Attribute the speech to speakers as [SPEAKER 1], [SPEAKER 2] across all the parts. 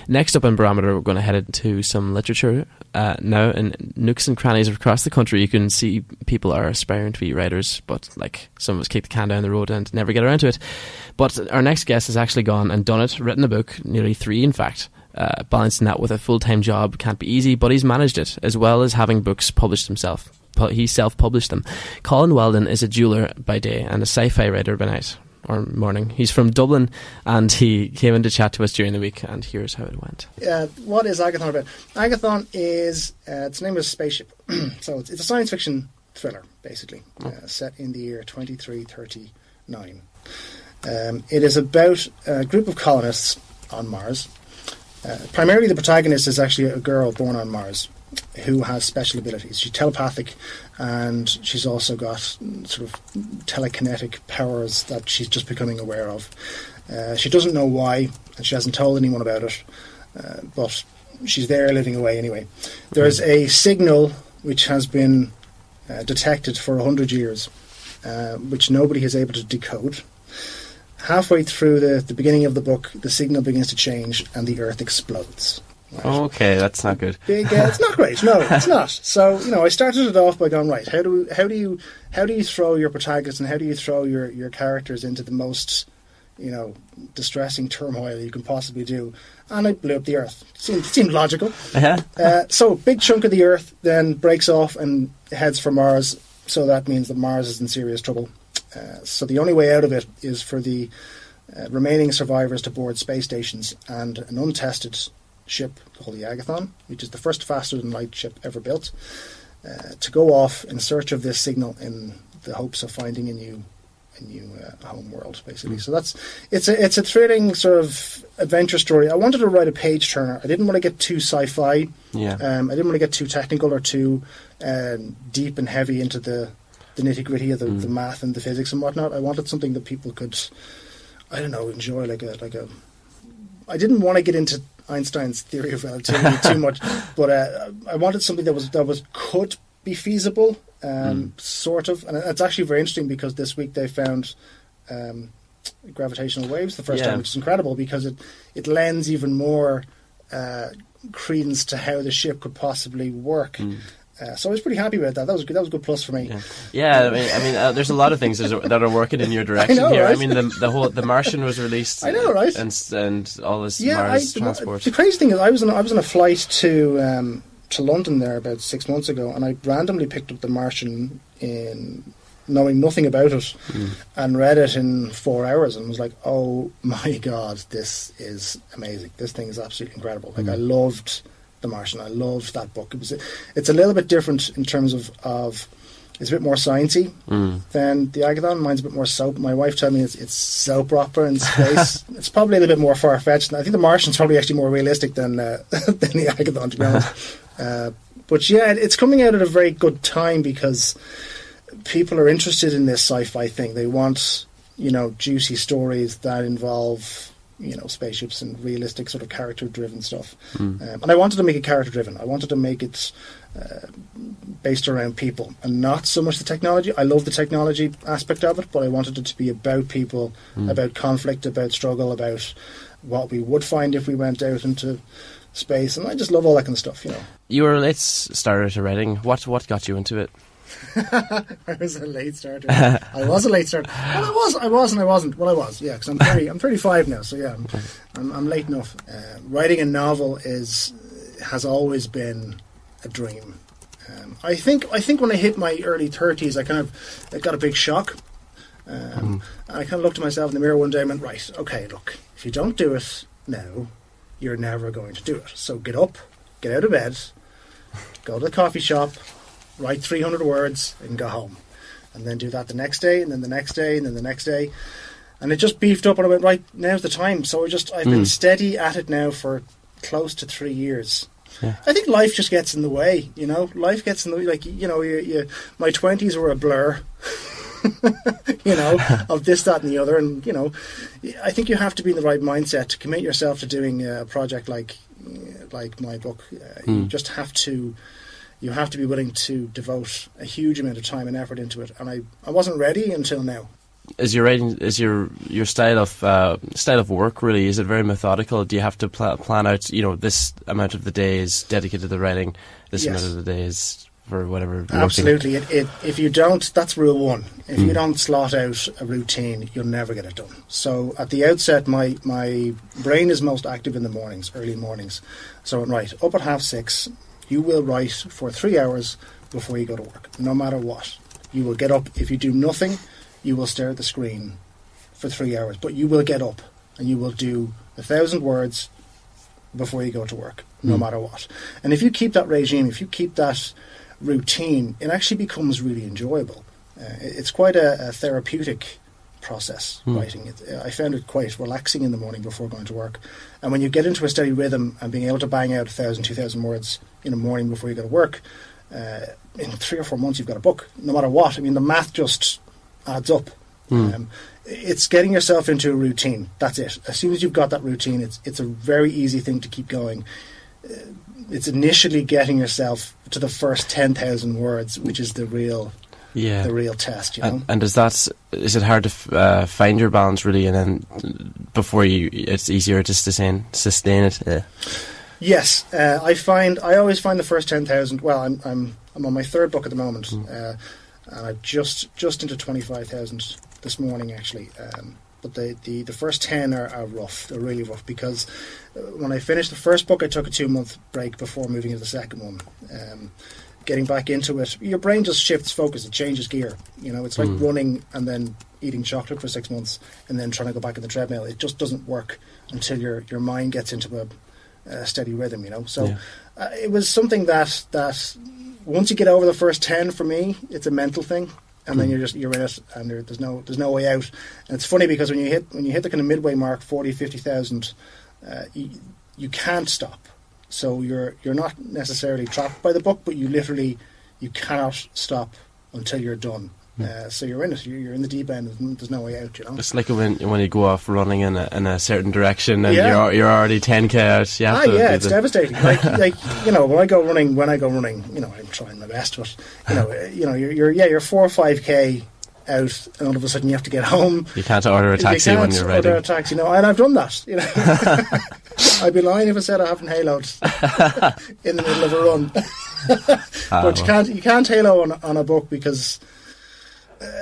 [SPEAKER 1] Next up on Barometer, we're going to head into some literature. Now, in nooks and crannies across the country, you can see people are aspiring to be writers, but like some of us kick the can down the road and never get around to it. But our next guest has actually gone and done it, written a book, nearly 3 in fact. Balancing that with a full-time job can't be easy, but he's managed it, as well as having books published himself. He self-published them. Colin Weldon is a jeweller by day and a sci-fi writer by night, or morning. He's from Dublin, and he came in to chat to us during the week, and here's how it went.
[SPEAKER 2] What is Agathon about? Agathon is, its name is Spaceship. So it's a science fiction thriller, basically, set in the year 2339. It is about a group of colonists on Mars. Primarily the protagonist is actually a girl born on Mars who has special abilities. She's telepathic, and she's also got sort of telekinetic powers that she's just becoming aware of. She doesn't know why, and she hasn't told anyone about it, but she's there living away anyway. There's a signal which has been detected for 100 years, which nobody is able to decode. Halfway through the beginning of the book, the signal begins to change and the Earth explodes. Right?
[SPEAKER 1] Okay, that's not good.
[SPEAKER 2] It's not great. No, it's not. So I started it off by going, right, how do you throw your protagonist and how do you throw your characters into the most distressing turmoil you can possibly do? And I blew up the Earth. Seemed logical. So a big chunk of the Earth then breaks off and heads for Mars. So that means that Mars is in serious trouble. So the only way out of it is for the remaining survivors to board space stations and an untested ship called the Agathon, which is the first faster-than-light ship ever built, to go off in search of this signal in the hopes of finding a new home world, basically. So it's a thrilling sort of adventure story. I wanted to write a page-turner. I didn't want to get too sci-fi. I didn't want to get too technical or too deep and heavy into the nitty-gritty of the math and the physics and whatnot. I wanted something that people could, enjoy like a. I didn't want to get into Einstein's theory of relativity too much, but I wanted something that could be feasible, sort of. And it's actually very interesting because this week they found gravitational waves the first time, which is incredible because it lends even more credence to how the ship could possibly work. So I was pretty happy about that. That was a good plus for me.
[SPEAKER 1] Yeah, I mean, there's a lot of things that are working in your direction here. Right? I mean, the Martian was released.
[SPEAKER 2] I know, right?
[SPEAKER 1] And all this Mars transport.
[SPEAKER 2] The crazy thing is, I was on a flight to London there about 6 months ago, and I randomly picked up the Martian in knowing nothing about it, and read it in 4 hours, and was like, "Oh my god, this is amazing! This thing is absolutely incredible!" Like I loved The Martian. I loved that book. It's a little bit different in terms of it's a bit more sciencey than the Agathon. Mine's a bit more soap. My wife told me it's soap opera in space. It's probably a little bit more far fetched. I think The Martian's probably actually more realistic than the Agathon, to be honest. But yeah, it's coming out at a very good time because people are interested in this sci-fi thing. They want juicy stories that involve spaceships and realistic sort of character-driven stuff. And I wanted to make it character-driven. I wanted to make it based around people and not so much the technology. I love the technology aspect of it, but I wanted it to be about people, about conflict, about struggle, about what we would find if we went out into space. And I just love all that kind of stuff,
[SPEAKER 1] You were a late starter to writing. What got you into it?
[SPEAKER 2] I was a late starter. I was a late starter. Well, I was and I wasn't. Well, I was, yeah, because I'm 35 now, so yeah, I'm late enough. Writing a novel has always been a dream. I think when I hit my early 30s, I got a big shock. I kind of looked at myself in the mirror one day and went, right, okay, look, if you don't do it now, you're never going to do it. So get up, get out of bed, go to the coffee shop, write 300 words and go home. And then do that the next day, and then the next day, and then the next day. And it just beefed up, and I went, right, now's the time. So I've been steady at it now for close to 3 years. Yeah. I think life just gets in the way, Life gets in the way. Like, my 20s were a blur, of this, that, and the other. And, I think you have to be in the right mindset to commit yourself to doing a project like my book. You just have to... You have to be willing to devote a huge amount of time and effort into it. And I wasn't ready until now.
[SPEAKER 3] is your writing, is your style of work really? Is it very methodical? Do you have to plan out? This amount of the day is dedicated to the writing. This amount of the day is for whatever.
[SPEAKER 2] Absolutely. If you don't, that's rule one. If you don't slot out a routine, you'll never get it done. So at the outset, my brain is most active in the mornings, early mornings. So right up at 6:30, you will write for 3 hours before you go to work, no matter what. You will get up. If you do nothing, you will stare at the screen for 3 hours, but you will get up and you will do 1,000 words before you go to work, no matter what. And if you keep that regime, if you keep that routine, it actually becomes really enjoyable. It's quite a therapeutic process, writing. I found it quite relaxing in the morning before going to work. And when you get into a steady rhythm and being able to bang out 1,000, 2,000 words in the morning before you go to work, in 3 or 4 months you've got a book, no matter what. I mean, the math just adds up. It's getting yourself into a routine. That's it. As soon as you've got that routine, it's a very easy thing to keep going. It's initially getting yourself to the first 10,000 words, which is the real test.
[SPEAKER 3] And is it hard to find your balance really, and then before it's easier to sustain it? Yeah.
[SPEAKER 2] Yes, I always find the first 10,000. Well, I'm on my third book at the moment, and I'm just into 25,000 this morning actually. But the first 10 are rough. They're really rough because when I finished the first book, I took a 2-month break before moving into the second one. Getting back into it, your brain just shifts focus. It changes gear. It's like running and then eating chocolate for 6 months and then trying to go back on the treadmill. It just doesn't work until your mind gets into a steady rhythm. So it was something that once you get over the first 10, for me, it's a mental thing. And then you're in it, and there's no way out. And it's funny because when you hit the kind of midway mark, 40, 50,000, you can't stop. So you're not necessarily trapped by the book, but you cannot stop until you're done. So you're in it. You're in the deep end. There's no way out.
[SPEAKER 3] It's like when you go off running in a certain direction and you're already 10k out.
[SPEAKER 2] It's devastating. Like when I go running, I'm trying my best, but you're 4 or 5k out, and all of a sudden you have to get home.
[SPEAKER 3] You can't order a taxi when you're riding.
[SPEAKER 2] Order a taxi, and I've done that. I'd be lying if I said I haven't haloed in the middle of a run. But you can't halo on a book because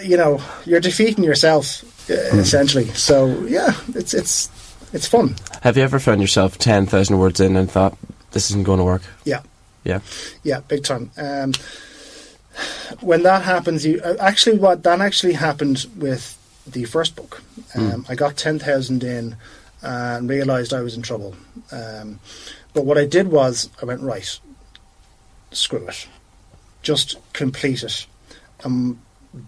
[SPEAKER 2] you're defeating yourself essentially. So it's fun.
[SPEAKER 3] Have you ever found yourself 10,000 words in and thought this isn't going to work?
[SPEAKER 2] Yeah, big time. When that happens, that actually happened with the first book. I got 10,000 in and realised I was in trouble. But what I did was I went, right, screw it, just complete it.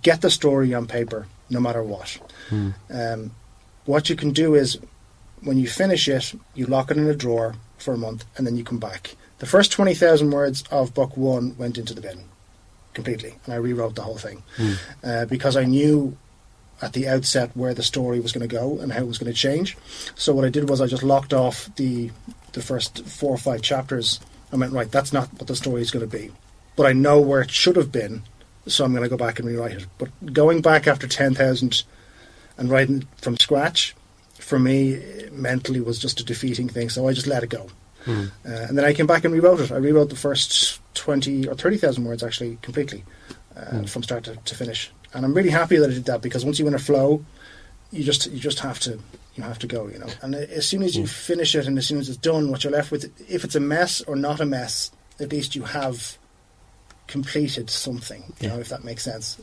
[SPEAKER 2] Get the story on paper, no matter what. What you can do is, when you finish it, you lock it in a drawer for a month, and then you come back. The first 20,000 words of book 1 went into the bin completely, and I rewrote the whole thing because I knew at the outset where the story was going to go and how it was going to change. So what I did was I just locked off the first 4 or 5 chapters. I went, right, that's not what the story is going to be, but I know where it should have been. So I'm going to go back and rewrite it. But going back after 10,000 and writing from scratch, for me, mentally was just a defeating thing. So I just let it go. And then I came back and rewrote it. I rewrote the first 20 or 30,000 words actually completely from start to finish. And I'm really happy that I did that, because once you're in a flow, you just have to go, And as soon as you finish it and as soon as it's done, what you're left with, if it's a mess or not a mess, at least you have completed something, if that makes sense.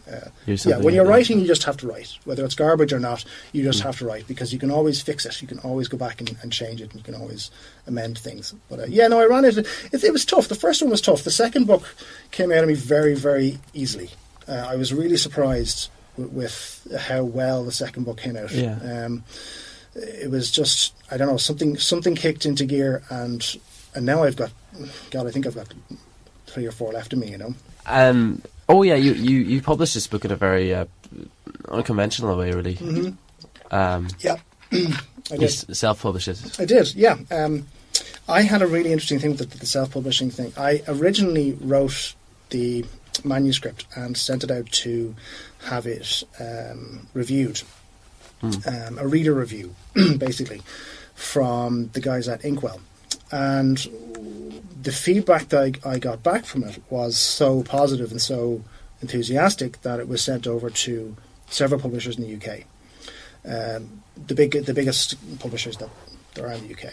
[SPEAKER 2] When you're writing, you just have to write. Whether it's garbage or not, you just have to write, because you can always fix it. You can always go back and change it, and you can always amend things. But I ran it. It was tough. The first one was tough. The second book came out of me very, very easily. I was really surprised with how well the second book came out. It was just, I don't know, something kicked into gear, and now I've got, I think I've got 3 or 4 left of me,
[SPEAKER 3] you published this book in a very unconventional way, really.
[SPEAKER 2] I did.
[SPEAKER 3] Self-published it.
[SPEAKER 2] I did, yeah. I had a really interesting thing with the self-publishing thing. I originally wrote the manuscript and sent it out to have it reviewed. A reader review, basically, from the guys at Inkwell. And the feedback that I got back from it was so positive and so enthusiastic that it was sent over to several publishers in the UK. The biggest publishers that are in the UK.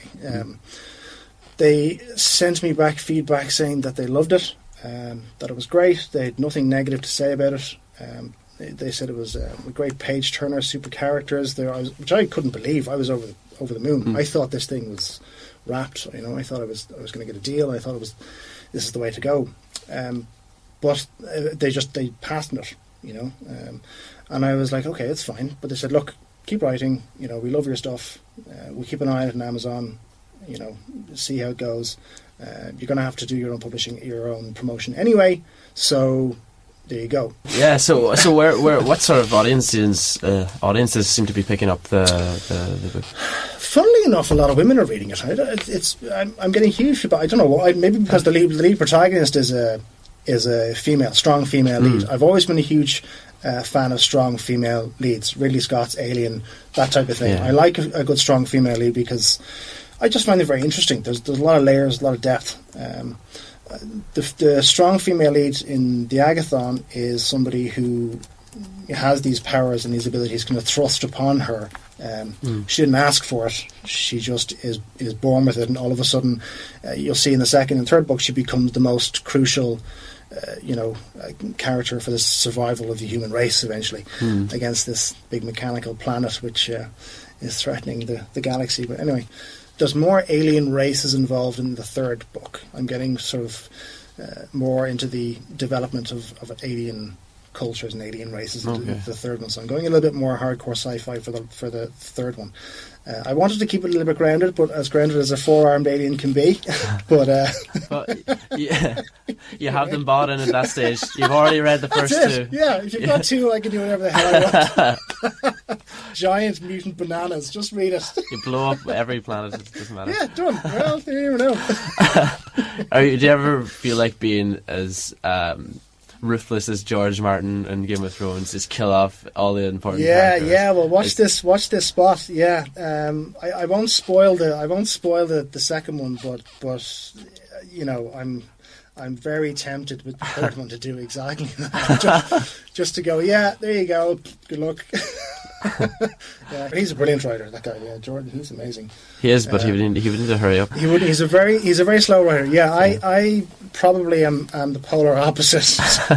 [SPEAKER 2] They sent me back feedback saying that they loved it, that it was great. They had nothing negative to say about it. They said it was a great page turner, super characters. Which I couldn't believe. I was over the moon. I thought this thing was wrapped. I thought I was going to get a deal. I thought this is the way to go. But they passed on it. And I was like, okay, it's fine. But they said, look, keep writing. We love your stuff. We'll keep an eye on it on Amazon. See how it goes. You're going to have to do your own publishing, your own promotion anyway. So there you go. Yeah.
[SPEAKER 3] So where what sort of audiences seem to be picking up the book?
[SPEAKER 2] Funnily enough, a lot of women are reading it. I'm getting huge feedback. I don't know why. Maybe because the lead protagonist is a strong female lead. I've always been a huge fan of strong female leads. Ridley Scott's Alien, that type of thing. Yeah. I like a good strong female lead because I just find it very interesting. There's a lot of layers, a lot of depth. The strong female lead in the Agathon is somebody who has these powers and these abilities kind of thrust upon her. She didn't ask for it. She just is born with it, and all of a sudden, you'll see in the second and third book, she becomes the most crucial character for the survival of the human race eventually against this big mechanical planet which is threatening the galaxy. But anyway, there's more alien races involved in the third book. I'm getting sort of more into the development of alien cultures and alien races in the third one. So I'm going a little bit more hardcore sci-fi for the third one. I wanted to keep it a little bit grounded, but as grounded as a four-armed alien can be. But
[SPEAKER 3] yeah, you have them bought in at that stage. You've already read the first two.
[SPEAKER 2] Yeah, if you've got two, I can do whatever the hell I want. Giant mutant bananas. Just read it.
[SPEAKER 3] You blow up every planet. It doesn't matter.
[SPEAKER 2] Yeah, done. Well, you never know.
[SPEAKER 3] Do you ever feel like being as ruthless as George Martin and Game of Thrones, just kill off all the important characters?
[SPEAKER 2] Yeah. Well, watch this spot. Yeah, I won't spoil the second one, but I'm very tempted with the third one to do exactly that. just to go, yeah, there you go. Good luck. Yeah, he's a brilliant writer, that guy. Yeah, Jordan, he's amazing.
[SPEAKER 3] He is, but he would need to hurry up.
[SPEAKER 2] He's a very slow writer. Yeah, I probably am the polar opposite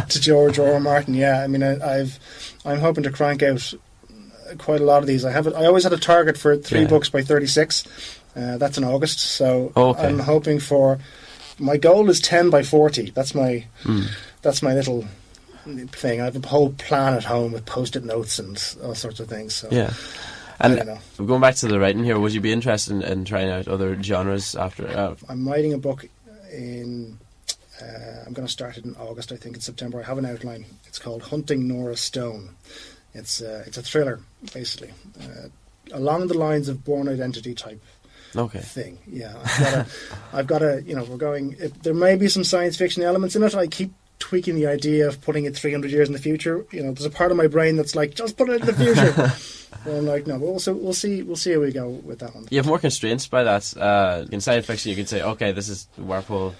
[SPEAKER 2] to George or Martin. Yeah, I mean, I'm hoping to crank out quite a lot of these. I always had a target for 3 books by 36. That's in August, so I'm hoping for. My goal is 10 by 40. That's my little thing. I have a whole plan at home with post-it notes and all sorts of things. So
[SPEAKER 3] yeah. And going back to the writing here, would you be interested in trying out other genres after?
[SPEAKER 2] I'm writing a book in. I'm going to start it in August. I think in September. I have an outline. It's called Hunting Nora Stone. It's a thriller, basically, along the lines of Bourne Identity type. Thing. Yeah, I've got a. We're going. There may be some science fiction elements in it. I keep tweaking the idea of putting it 300 years in the future. There's a part of my brain that's like, just put it in the future. Well, I'm like, no. We'll see how we go with that one.
[SPEAKER 3] You have more constraints by that. In science fiction, you can say, okay, this is Whirlpool.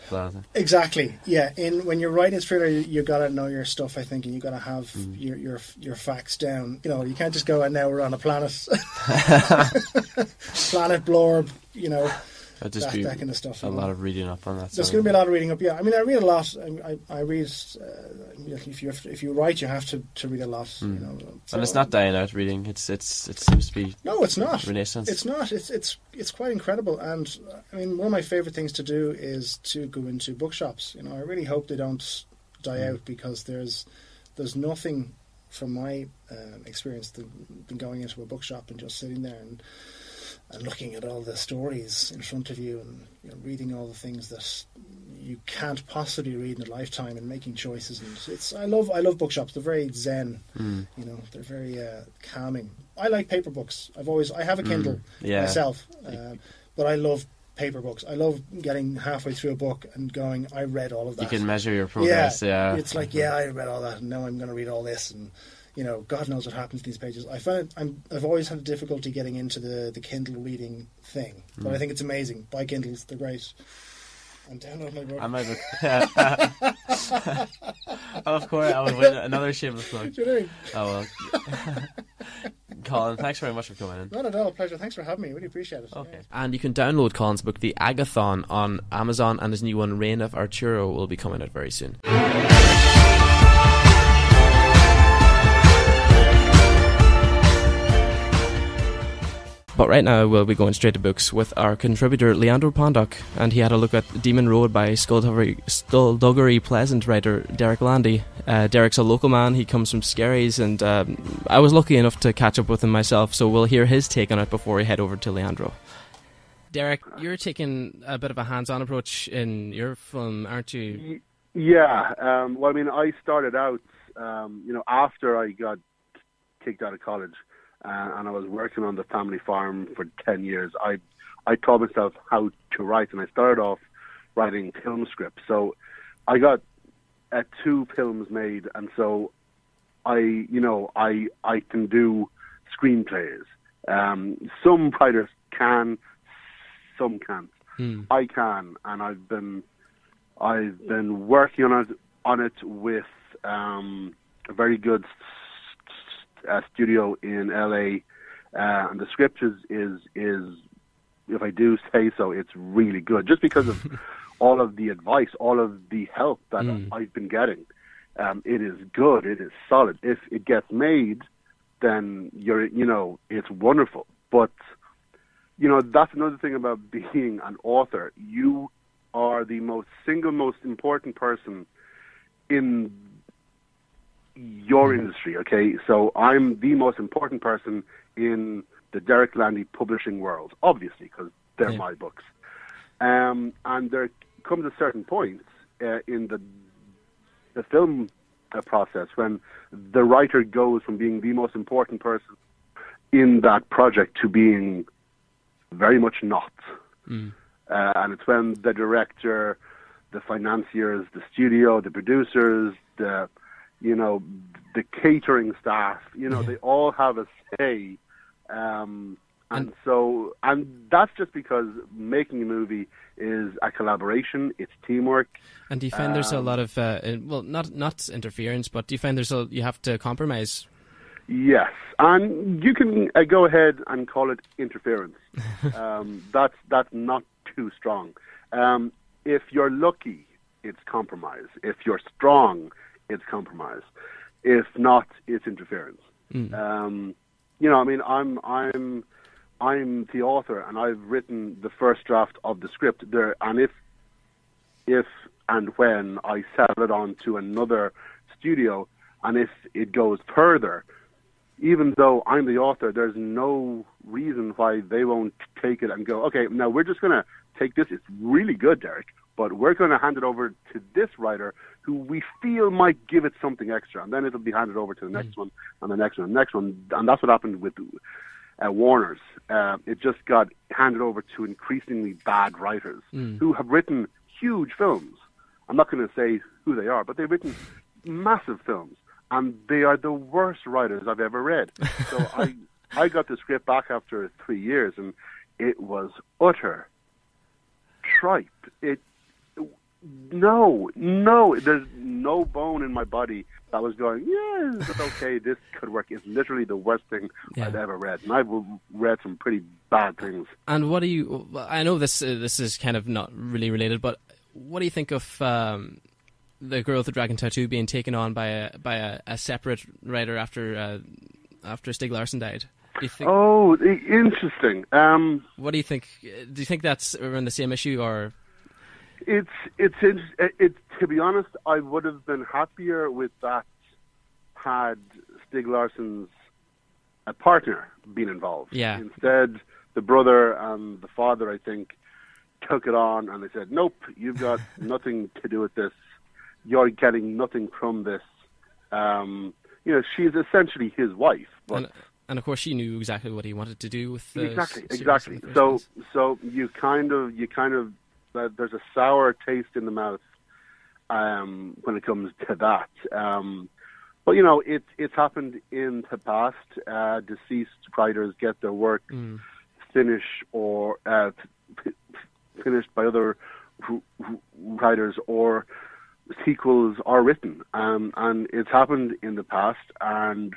[SPEAKER 2] Exactly. Yeah. When you're writing a thriller, you got to know your stuff. I think, and you got to have your facts down. You can't just go, and now we're on a planet, planet Blorb.
[SPEAKER 3] That kind of stuff. A lot of reading up on that.
[SPEAKER 2] There's going to be a lot of reading up. Yeah, I mean, I read a lot. I read. If you write, you have to read a lot. So,
[SPEAKER 3] and it's not dying out. Reading. It seems to be.
[SPEAKER 2] No, it's not.
[SPEAKER 3] Renaissance.
[SPEAKER 2] It's not. It's quite incredible. And I mean, one of my favourite things to do is to go into bookshops. I really hope they don't die out, because there's nothing from my experience than going into a bookshop and just sitting there and looking at all the stories in front of you, and reading all the things that you can't possibly read in a lifetime, and making choices. And I love bookshops. They're very zen. They're very calming. I like paper books. I have a Kindle myself, but I love paper books. I love getting halfway through a book and going, I read all of that.
[SPEAKER 3] You can measure your progress. Yeah.
[SPEAKER 2] It's like, I read all that, and now I'm going to read all this, and God knows what happens to these pages. I've always had difficulty getting into the Kindle reading thing, but I think it's amazing. Buy Kindles; they're great. And download my book.
[SPEAKER 3] I might of course, I would win another shameless plug. Oh well. Colin, thanks very much for coming in.
[SPEAKER 2] Not at all, pleasure. Thanks for having me. Really appreciate it.
[SPEAKER 3] Okay.
[SPEAKER 1] And you can download Colin's book, The Agathon, on Amazon, and his new one, Reign of Arturo, will be coming out very soon. But right now we'll be going straight to books with our contributor Leandro Pondock, and he had a look at Demon Road by Skullduggery Pleasant writer Derek Landy. Derek's a local man, he comes from Skerries, and I was lucky enough to catch up with him myself, so we'll hear his take on it before we head over to Leandro. Derek, you're taking a bit of a hands-on approach in your film, aren't you?
[SPEAKER 4] Yeah, well, I mean, I started out, after I got kicked out of college, and I was working on the family farm for 10 years. I taught myself how to write, and I started off writing film scripts. So I got 2 films made, and so I can do screenplays. Some writers can, some can't. I can, and I've been working on it with a very good studio in LA, and the script is if I do say so, it's really good, just because of all of the advice, all of the help that I've been getting. It is good, it is solid. If it gets made, then it's wonderful. But that's another thing about being an author. You are the most important person in your industry, okay? So I'm the most important person in the Derek Landy publishing world, obviously, because they're my books. And there comes a certain point in the film process when the writer goes from being the most important person in that project to being very much not. And it's when the director, the financiers, the studio, the producers, the catering staff, they all have a say. And that's just because making a movie is a collaboration, it's teamwork.
[SPEAKER 1] And do you find there's a lot of, not interference, but do you find you have to compromise?
[SPEAKER 4] Yes, and you can go ahead and call it interference. That's not too strong. If you're lucky, it's compromise. If you're strong, it's compromise. If not, it's interference. I'm the author, and I've written the first draft of the script there. And if and when I sell it on to another studio, and if it goes further, even though I'm the author, there's no reason why they won't take it and go, okay, now we're just going to take this. It's really good, Derek, but we're going to hand it over to this writer who we feel might give it something extra. And then it'll be handed over to the next one and the next one and the next one. And that's what happened with Warner's. It just got handed over to increasingly bad writers who have written huge films. I'm not going to say who they are, but they've written massive films. And they are the worst writers I've ever read. So I got the script back after 3 years, and it was utter tripe. No, there's no bone in my body that was going, yeah, it's okay, this could work. It's literally the worst thing I've ever read. And I've read some pretty bad things.
[SPEAKER 1] And what do you, I know this is kind of not really related, but what do you think of The Girl with the Dragon Tattoo being taken on by a separate writer after Stieg Larsson died? Do you think,
[SPEAKER 4] interesting.
[SPEAKER 1] What do you think? Do you think that's around the same issue, or?
[SPEAKER 4] It's to be honest, I would have been happier with that had Stieg Larsson's partner been involved.
[SPEAKER 1] Yeah.
[SPEAKER 4] Instead, the brother and the father, I think, took it on, and they said, "Nope, you've got nothing to do with this. You're getting nothing from this." She's essentially his wife, but
[SPEAKER 1] and of course she knew exactly what he wanted to do with the
[SPEAKER 4] exactly. So you kind of there's a sour taste in the mouth when it comes to that. But it's happened in the past. Deceased writers get their work finished by other writers, or sequels are written, and it's happened in the past, and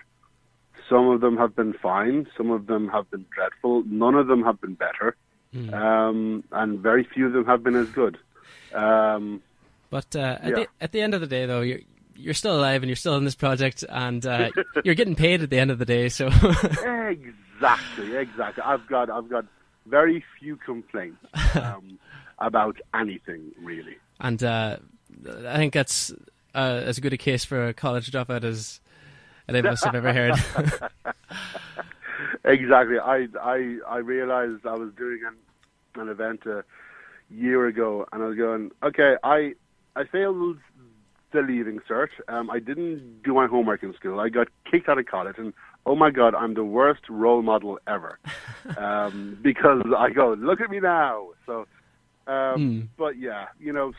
[SPEAKER 4] some of them have been fine, some of them have been dreadful, none of them have been better, and very few of them have been as good.
[SPEAKER 1] But at the end of the day, though, you're still alive and you're still in this project, and you're getting paid at the end of the day. So
[SPEAKER 4] exactly. I've got very few complaints about anything, really.
[SPEAKER 1] And I think that's as good a case for a college dropout as any of us have ever heard.
[SPEAKER 4] Exactly. I realized I was doing an event a year ago, and I was going, okay, I failed the Leaving Cert. I didn't do my homework in school. I got kicked out of college, and oh my God, I'm the worst role model ever. Because I go, look at me now. So, but yeah,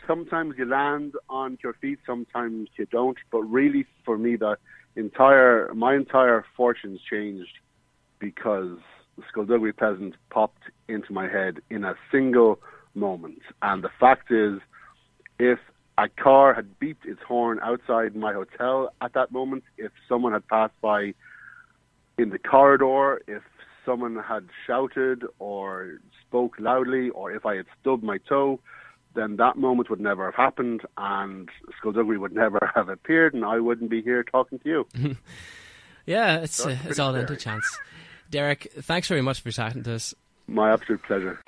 [SPEAKER 4] sometimes you land on your feet, sometimes you don't. But really, for me, my entire fortunes changed because Skullduggery Pleasant popped into my head in a single moment. And the fact is, if a car had beeped its horn outside my hotel at that moment, if someone had passed by in the corridor, if someone had shouted or spoke loudly, or if I had stubbed my toe, then that moment would never have happened, and Skullduggery would never have appeared, and I wouldn't be here talking to you.
[SPEAKER 1] Yeah, it's all down to chance. Derek, thanks very much for chatting to us.
[SPEAKER 4] My absolute pleasure.